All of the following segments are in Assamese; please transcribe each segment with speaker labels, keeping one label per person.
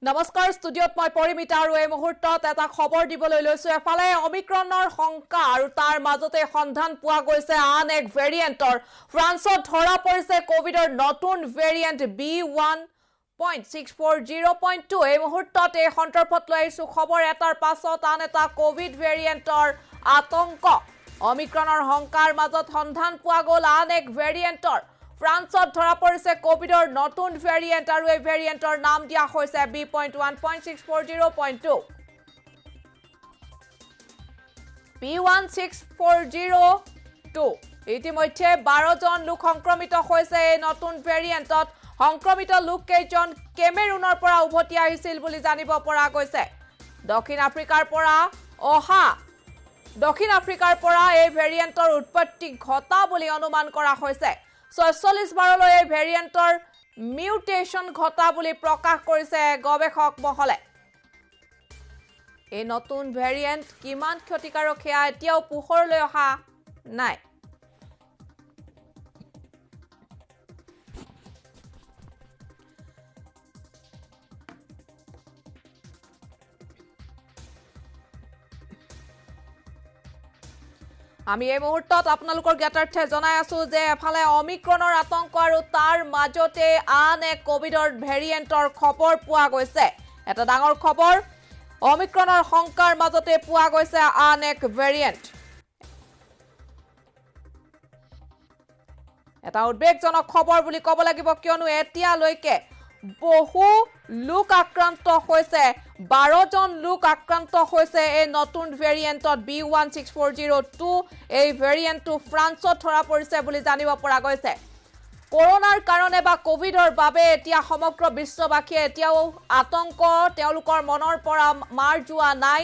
Speaker 1: নমস্কাৰ ষ্টুডিঅত মই পৰিমিতা আৰু এই মুহূৰ্তত এটা খবৰ দিবলৈ লৈছো এফালে অমিক্ৰনৰ শংকা আৰু তাৰ মাজতে সন্ধান পোৱা গৈছে আন এক ভেৰিয়েন্টৰ ফ্ৰান্সত ধৰা পৰিছে কোভিডৰ নতুন ভেৰিয়েন্ট B1.640.2 এই মুহূৰ্তত এই সন্দৰ্ভত লৈ আহিছো খবৰ এটাৰ পাছত আন এটা কোভিড ভেৰিয়েন্টৰ আতংক অমিক্ৰনৰ শংকাৰ মাজত সন্ধান পোৱা গ'ল আন এক ভেৰিয়েন্টৰ ফ্ৰান্সত ধৰা পৰিছে কোভিডৰ নতুন ভেৰিয়েন্ট আৰু এই ভেৰিয়েন্টৰ নাম দিয়া হৈছে B.1.640.2 B.1.640.2 ইতিমধ্যে 12 জন লোক সংক্ৰমিত হৈছে এই নতুন ভেৰিয়েন্টত সংক্ৰমিত লোক কেইজন কেমেৰুনৰ পৰা উভতি আহিছিল বুলি জানিব পৰা গৈছে দক্ষিণ আফ্ৰিকাৰ পৰা এই ভেৰিয়েন্টৰ উৎপত্তি ঘটা বুলি অনুমান কৰা হৈছে 46 বাৰলৈ এই ভেৰিয়েন্টৰ মিউটেশন ঘটা বুলি প্ৰকাশ কৰিছে গৱেষক মহলে এই নতুন ভেৰিয়েন্ট কিমান ক্ষতিকাৰক হেয়া এতিয়াও পোহৰলৈ অহা নাই আমি এই মুহূৰ্তত আপোনালোকৰ জ্ঞাতাৰ্থে জনাই আছো যে এফালে অমিক্ৰনৰ আতংক আৰু তাৰ মাজতে আন এক কোভিডৰ ভেৰিয়েন্টৰ খবৰ পোৱা গৈছে এটা ডাঙৰ খবৰ অমিক্ৰনৰ শংকাৰ মাজতে পোৱা গৈছে আন এক ভেৰিয়েন্ট এটা উদ্বেগজনক খবৰ বুলি ক'ব লাগিব কিয়নো এতিয়ালৈকে বহু লোক আক্ৰান্ত হৈছে 12 জন লোক আক্ৰান্ত হৈছে এই নতুন ভেৰিয়েন্টত B.1.640.2 এই ভেৰিয়েন্টটো ফ্ৰান্সত ধৰা পৰিছে বুলি জানিব পৰা গৈছে কৰোনাৰ কাৰণে বা কোভিডৰ বাবে এতিয়া সমগ্ৰ বিশ্ববাসীয়ে এতিয়াও আতংক তেওঁলোকৰ মনৰ পৰা মাৰ যোৱা নাই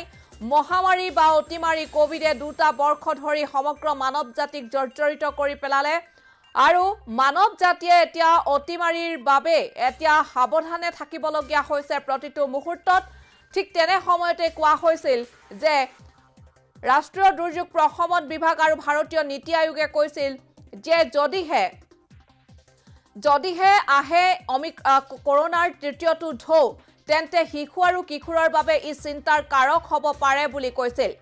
Speaker 1: মহামাৰী বা অতিমাৰী কোভিডে দুটা বৰ্ষ ধৰি সমগ্ৰ মানৱ জাতিক জৰ্জৰিত কৰি পেলালে আৰু মানৱ জাতিয়ে এতিয়া অতিমাৰীৰ বাবে এতিয়া সাৱধানে থাকিবলগীয়া হৈছে প্ৰতিটো মুহূৰ্তত ঠিক তেনে সময়তে কোৱা হৈছিল যে ৰাষ্ট্ৰীয় দুৰ্যোগ প্ৰশমন বিভাগ আৰু ভাৰতীয় নীতি আয়োগে কৈছিল যে যদিহে আহে কৰোনাৰ তৃতীয়টো ঢৌ তেন্তে শিশু আৰু কিশোৰৰ বাবে ই চিন্তাৰ কাৰক হ'ব পাৰে বুলি কৈছিল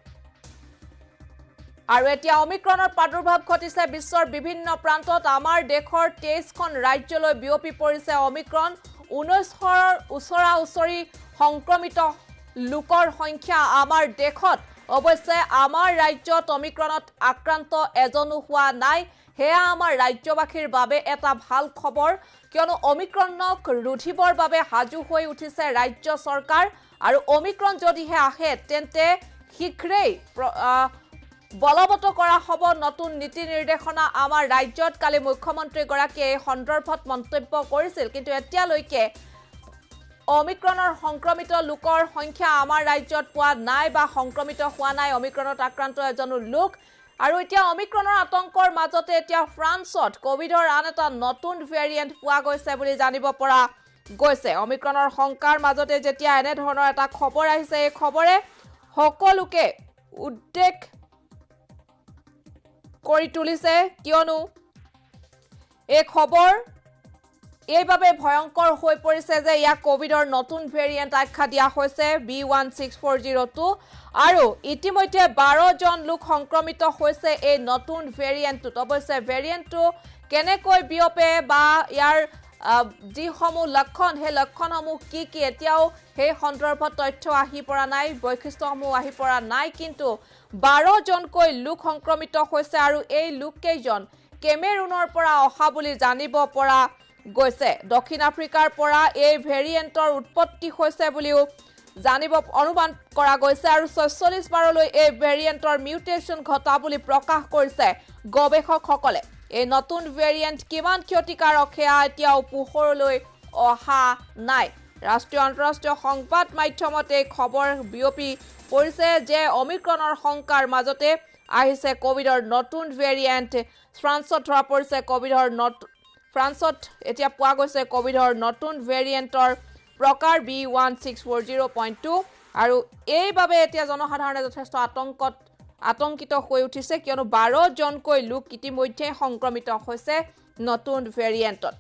Speaker 1: আৰু এতিয়া অমিক্ৰনৰ প্ৰাদুৰ্ভাৱ ঘটিছে বিশ্বৰ বিভিন্ন প্ৰান্তত আমাৰ দেশৰ 23খন ৰাজ্যলৈ বিয়পি পৰিছে অমিক্ৰন 19ৰ ওচৰা-ওচৰি সংক্ৰমিত লোকৰ সংখ্যা আমাৰ দেশত অৱশ্যে আমাৰ ৰাজ্যত অমিক্ৰনত আক্ৰান্ত এজনো হোৱা নাই হেয়া আমাৰ ৰাজ্যবাসীৰ বাবে এটা ভাল খবৰ কিয়নো অমিক্ৰনক ৰুধিবৰ বাবে হাজু হৈ উঠিছে ৰাজ্য চৰকাৰ আৰু অমিক্ৰন যদিহে আহে তেন্তে শীঘ্ৰেই বলবৎ কৰা হ'ব নতুন নীতি নিৰ্দেশনা আমাৰ ৰাজ্যত কালি মুখ্যমন্ত্ৰী গৰাকীয়ে এই সন্দৰ্ভত মন্তব্য কৰিছিল কিন্তু এতিয়ালৈকে অমিক্ৰনৰ সংক্ৰমিত লোকৰ সংখ্যা আমাৰ ৰাজ্যত পোৱা নাই বা সংক্ৰমিত হোৱা নাই অমিক্ৰনত আক্ৰান্ত এজনো লোক আৰু এতিয়া অমিক্ৰনৰ আতংকৰ মাজতে এতিয়া ফ্ৰান্সত কোভিডৰ আন এটা নতুন ভেৰিয়েন্ট পোৱা গৈছে বুলি জানিব পৰা গৈছে অমিক্ৰনৰ শংকাৰ মাজতে যেতিয়া এনে ধৰণৰ এটা খবৰ আহিছে এই খবৰে সকলোকে উদ্বেগ কৰি তুলিছে কিয়নো এই খবৰ এইভাবে ভয়ংকৰ হৈ পৰিছে যে ইয়া কোভিডৰ নতুন ভেৰিয়েন্ট আখ্যা দিয়া হৈছে B.1.640.2 আৰু ইতিমধ্যে 12 জন লোক সংক্ৰমিত হৈছে এই নতুন ভেৰিয়েন্টটো অৱশ্যে ভেৰিয়েন্টটো কেনেকৈ বিয়পে বা ইয়াৰ যিসমূহ লক্ষণ হে লক্ষণসমূহ কি এতিয়াও সেই সন্দৰ্ভত তথ্য আহি পৰা নাই বৈশিষ্ট্যসমূহ আহি পৰা নাই কিন্তু 12 জনকৈ লোক সংক্ৰমিত হৈছে আৰু এই লোক কেইজন কেমেৰুনৰ পৰা অহা বুলি জানিব পৰা গৈছে দক্ষিণ আফ্ৰিকাৰ পৰা এই ভেৰিয়েন্টৰ উৎপত্তি হৈছে বুলিও জানিব অনুমান কৰা গৈছে আৰু 46 বাৰলৈ এই ভেৰিয়েন্টৰ মিউটেশন ঘটা বুলি প্ৰকাশ কৰিছে গৱেষকসকলে এই নতুন ভেৰিয়েন্ট কিমান ক্ষতিকাৰক হেয়া এতিয়াও পোহৰলৈ অহা নাই ৰাষ্ট্ৰীয় আন্তঃৰাষ্ট্ৰীয় সংবাদ মাধ্যমত এই খবৰ বিয়পি পৰিছে যে অমিক্ৰনৰ শংকাৰ মাজতে আহিছে কোভিডৰ নতুন ভেৰিয়েন্ট ফ্ৰান্সত ধৰা পৰিছে ফ্ৰান্সত এতিয়া পোৱা গৈছে কোভিডৰ নতুন ভেৰিয়েন্টৰ প্ৰকাৰ B.1.640.2 আৰু এইভাবে এতিয়া জনসাধাৰণে যথেষ্ট আতংকিত হৈ উঠিছে কিয়নো 12 জনকৈ লোক ইতিমধ্যে সংক্ৰমিত হৈছে নতুন ভেৰিয়েন্টত